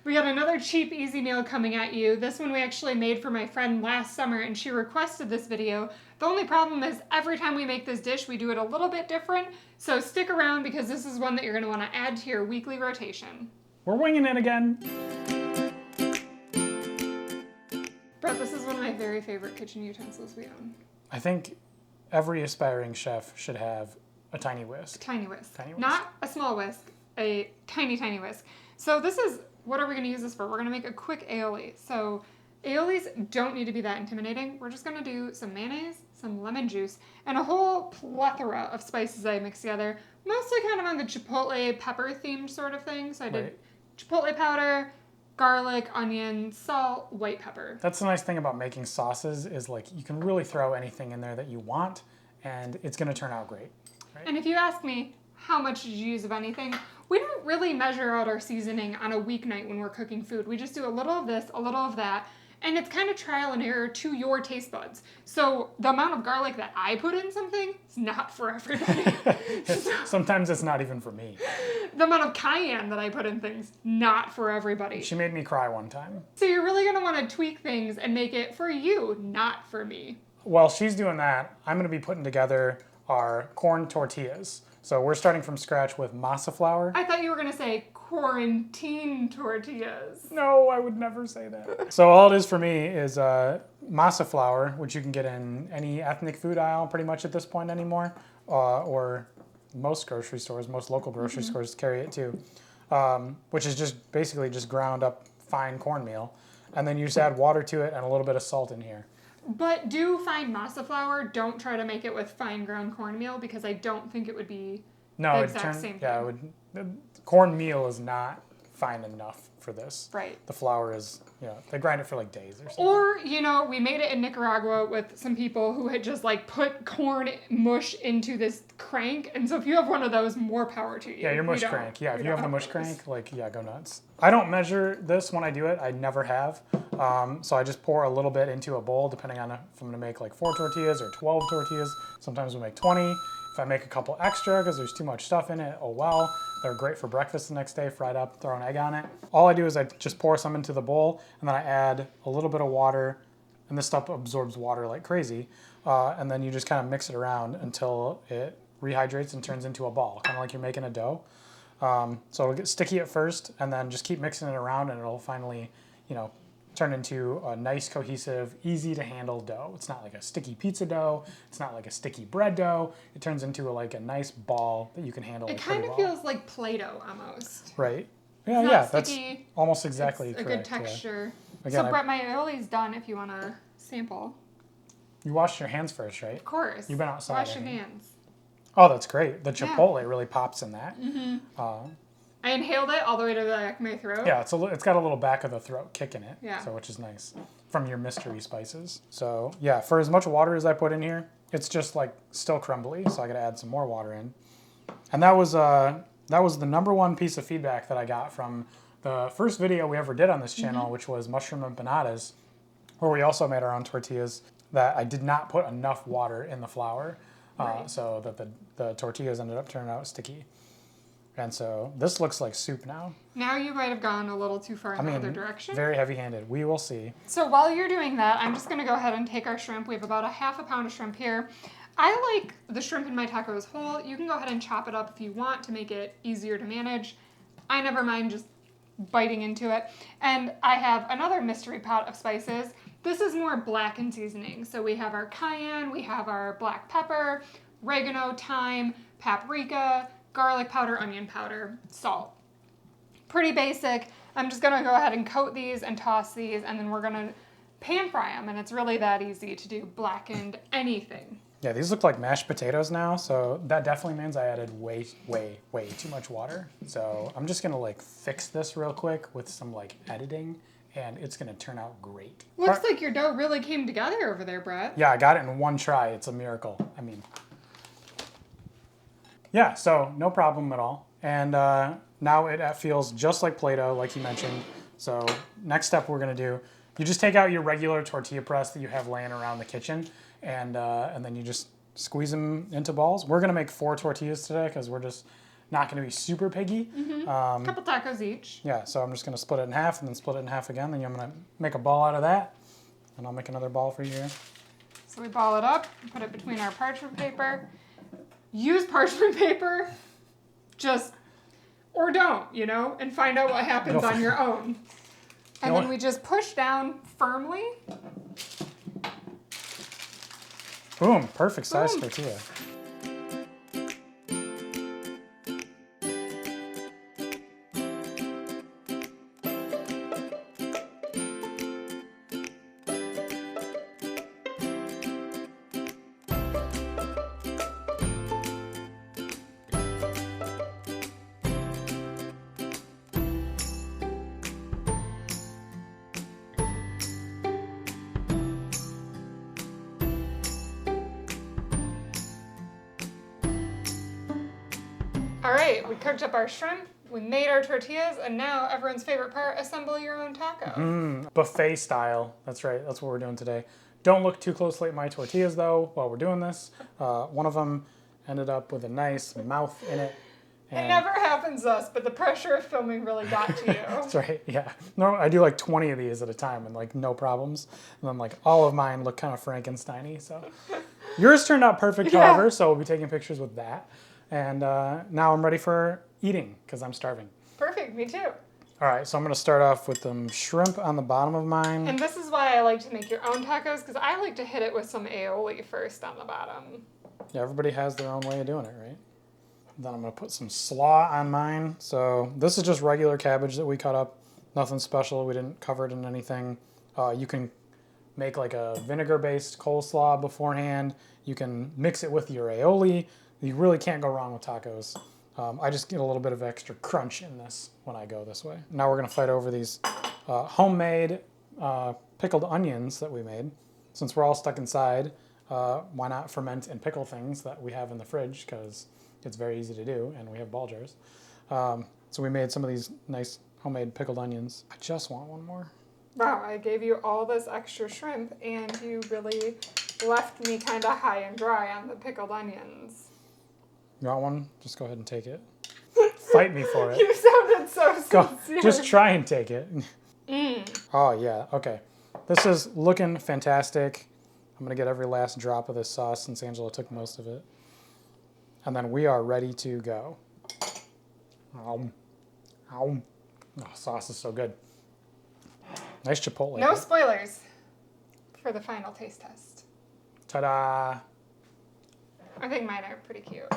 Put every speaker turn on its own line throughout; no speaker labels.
We got another cheap, easy meal coming at you. This one we actually made for my friend last summer, and she requested this video. The only problem is every time we make this dish, we do it a little bit different. So stick around because this is one that you're going to want to add to your weekly rotation.
We're winging it again.
Brett, this is one of my very favorite kitchen utensils we own.
I think every aspiring chef should have a tiny whisk.
Tiny whisk.
Tiny whisk.
Not a small whisk, a tiny, tiny whisk. So this is, what are we going to use this for? We're going to make a quick aioli. So aiolis don't need to be that intimidating. We're just going to do some mayonnaise, some lemon juice, and a whole plethora of spices I mixed together. Mostly kind of on the chipotle pepper themed sort of thing. So I did chipotle powder, garlic, onion, salt, white pepper.
That's the nice thing about making sauces is like you can really throw anything in there that you want and it's going to turn out great. Right?
And if you ask me, how much did you use of anything? We don't really measure out our seasoning on a weeknight when we're cooking food. We just do a little of this, a little of that, and it's kind of trial and error to your taste buds. So the amount of garlic that I put in something is not for everybody.
Sometimes it's not even for me.
The amount of cayenne that I put in things, not for everybody.
She made me cry one time.
So you're really going to want to tweak things and make it for you, not for me.
While she's doing that, I'm going to be putting together our corn tortillas. So we're starting from scratch with masa flour.
I thought you were going to say quarantine tortillas.
No, I would never say that. So all it is for me is masa flour, which you can get in any ethnic food aisle pretty much at this point anymore, or most grocery stores, most local grocery stores carry it too, which is just basically just ground up fine cornmeal. And then you just add water to it and a little bit of salt in here.
But do fine masa flour. Don't try to make it with fine ground cornmeal because I don't think it would be the exact same thing.
Yeah, cornmeal is not fine enough for this.
Right.
The flour is, they grind it for like days or something.
Or, we made it in Nicaragua with some people who had just like put corn mush into this crank. And so if you have one of those, more power to you.
Yeah, your mush crank. Yeah, if you have the mush crank, go nuts. I don't measure this when I do it. I never have. So I just pour a little bit into a bowl, depending on if I'm gonna make like 4 tortillas or 12 tortillas. Sometimes we make 20. If I make a couple extra because there's too much stuff in it, oh well. They're great for breakfast the next day, fried up, throw an egg on it. All I do is I just pour some into the bowl and then I add a little bit of water, and this stuff absorbs water like crazy. And then you just kind of mix it around until it rehydrates and turns into a ball, kind of like you're making a dough. So it'll get sticky at first and then just keep mixing it around and it'll finally, turn into a nice, cohesive, easy to handle dough. It's not like a sticky pizza dough. It's not like a sticky bread dough. It turns into a nice ball that you can handle.
It kind of feels like Play-Doh almost.
Right. Yeah, that's
sticky.
Almost exactly
it's
correct.
A good texture.
Yeah. Again,
so Brett, my aioli's done if you want to sample.
You washed your hands first, right?
Of course.
You've been outside.
Wash your hands.
Oh, that's great. The chipotle really pops in that.
I inhaled it all the way to the back of my throat.
Yeah, it's got a little back of the throat kick in it.
Yeah.
So which is nice from your mystery spices. So yeah, for as much water as I put in here, it's just still crumbly. So I got to add some more water in. And that was the #1 piece of feedback that I got from the first video we ever did on this channel, which was mushroom empanadas, where we also made our own tortillas. That I did not put enough water in the flour, so that the tortillas ended up turning out sticky. And so this looks like soup now.
Now you might have gone a little too far in the other direction.
Very heavy-handed. We will see.
So while you're doing that, I'm just going to go ahead and take our shrimp. We have about a half a pound of shrimp here. I like the shrimp in my tacos whole. You can go ahead and chop it up if you want to make it easier to manage. I never mind just biting into it. And I have another mystery pot of spices. This is more blackened seasoning. So we have our cayenne, we have our black pepper, oregano, thyme, paprika, garlic powder, onion powder, salt. Pretty basic. I'm just gonna go ahead and coat these and toss these, and then we're gonna pan fry them, and it's really that easy to do blackened anything.
Yeah, these look like mashed potatoes now, so that definitely means I added way too much water. So I'm just gonna fix this real quick with some editing, and it's gonna turn out great.
Looks like your dough really came together over there, Brett.
Yeah, I got it in one try. It's a miracle. Yeah, so no problem at all. And now it feels just like Play-Doh, like you mentioned. So next step we're gonna do, you just take out your regular tortilla press that you have laying around the kitchen, and then you just squeeze them into balls. We're gonna make 4 tortillas today because we're just not going to be super piggy.
A couple tacos each.
Yeah, so I'm just going to split it in half and then split it in half again. Then I'm going to make a ball out of that. And I'll make another ball for you here.
So we ball it up, put it between our parchment paper. Use parchment paper, or don't, and find out what happens on your own. And then we just push down firmly.
Boom, perfect size tortilla.
All right, we cooked up our shrimp, we made our tortillas, and now everyone's favorite part, assemble your own taco.
Buffet style. That's right. That's what we're doing today. Don't look too closely at my tortillas, though, while we're doing this. One of them ended up with a nice mouth in it.
It never happens to us, but the pressure of filming really got to you.
That's right, yeah. No, I do like 20 of these at a time and like no problems. And then like all of mine look kind of Frankenstein-y, so. Yours turned out perfect, however, so we'll be taking pictures with that. And now I'm ready for eating because I'm starving.
Perfect, me too.
All right, so I'm going to start off with some shrimp on the bottom of mine.
And this is why I like to make your own tacos, because I like to hit it with some aioli first on the bottom.
Yeah, everybody has their own way of doing it, right? Then I'm going to put some slaw on mine. So this is just regular cabbage that we cut up. Nothing special. We didn't cover it in anything. You can make like a vinegar-based coleslaw beforehand. You can mix it with your aioli. You really can't go wrong with tacos. I just get a little bit of extra crunch in this when I go this way. Now we're going to fight over these homemade pickled onions that we made. Since we're all stuck inside, why not ferment and pickle things that we have in the fridge, because it's very easy to do and we have ball jars. So we made some of these nice homemade pickled onions. I just want one more.
Wow, I gave you all this extra shrimp and you really left me kind of high and dry on the pickled onions.
You want one? Just go ahead and take it. Fight me for it.
You sounded so sincere.
Just try and take it. Oh, yeah. Okay. This is looking fantastic. I'm going to get every last drop of this sauce since Angela took most of it. And then we are ready to go. Ow. Oh, sauce is so good. Nice Chipotle.
No spoilers for the final taste test.
Ta-da.
I think mine are pretty cute.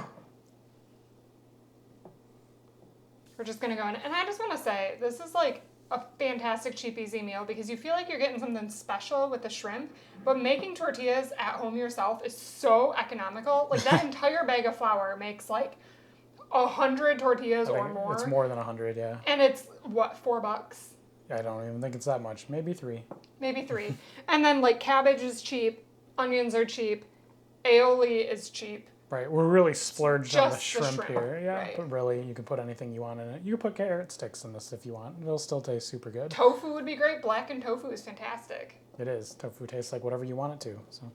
We're just going to go in. And I just want to say, this is like a fantastic cheap, easy meal because you feel like you're getting something special with the shrimp, but making tortillas at home yourself is so economical. Like that entire bag of flour makes like 100 tortillas or more.
It's more than 100, yeah.
And it's, what, $4?
I don't even think it's that much. Maybe 3.
Maybe 3. And then like cabbage is cheap, onions are cheap, aioli is cheap.
Right, we're really splurged on the shrimp here. Yeah,
right.
But really, you can put anything you want in it. You can put carrot sticks in this if you want. It'll still taste super good.
Tofu would be great. Blackened tofu is fantastic.
It is. Tofu tastes like whatever you want it to. So,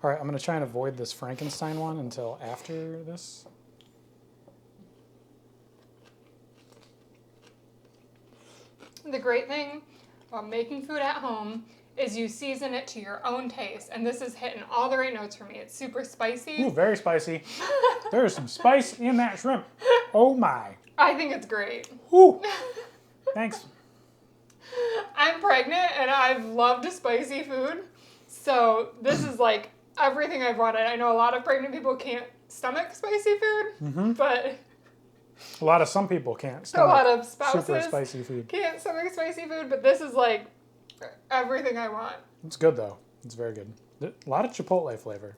all right, I'm going to try and avoid this Frankenstein one until after this.
The great thing about making food at home is you season it to your own taste. And this is hitting all the right notes for me. It's super spicy.
Ooh, very spicy. There's some spice in that shrimp. Oh my.
I think it's great.
Ooh. Thanks.
I'm pregnant and I've loved spicy food. So this is like everything I've wanted. I know a lot of pregnant people can't stomach spicy food, but
Some people can't
a lot of spouses
super spicy food.
Can't stomach spicy food, but this is like everything I want.
It's good though. It's very good. A lot of Chipotle flavor.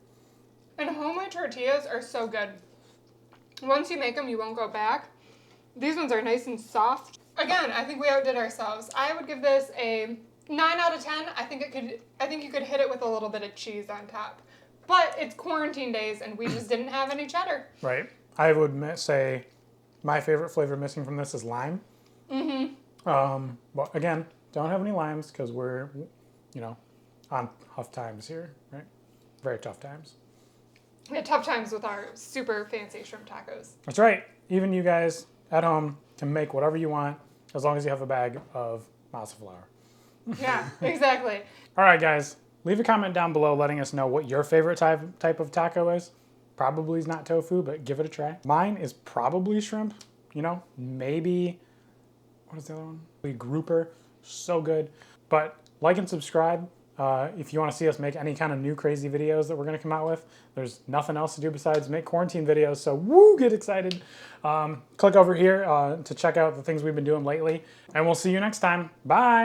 And homemade tortillas are so good. Once you make them, you won't go back. These ones are nice and soft. Again, I think we outdid ourselves. I would give this a 9 out of 10. I think you could hit it with a little bit of cheese on top. But it's quarantine days and we just didn't have any cheddar.
Right. I would say my favorite flavor missing from this is lime. But again, don't have any limes because we're, on tough times here, right? Very tough times.
We had tough times with our super fancy shrimp tacos.
That's right. even you guys at home can make whatever you want as long as you have a bag of masa flour.
Yeah, exactly.
All right, guys, leave a comment down below letting us know what your favorite type of taco is. Probably is not tofu, but give it a try. Mine is probably shrimp, you know, maybe, what is the other one? Grouper, so good. But like and subscribe if you want to see us make any kind of new crazy videos that we're going to come out with. There's nothing else to do besides make quarantine videos, so woo, get excited. Click over here to check out the things we've been doing lately, and we'll see you next time. Bye.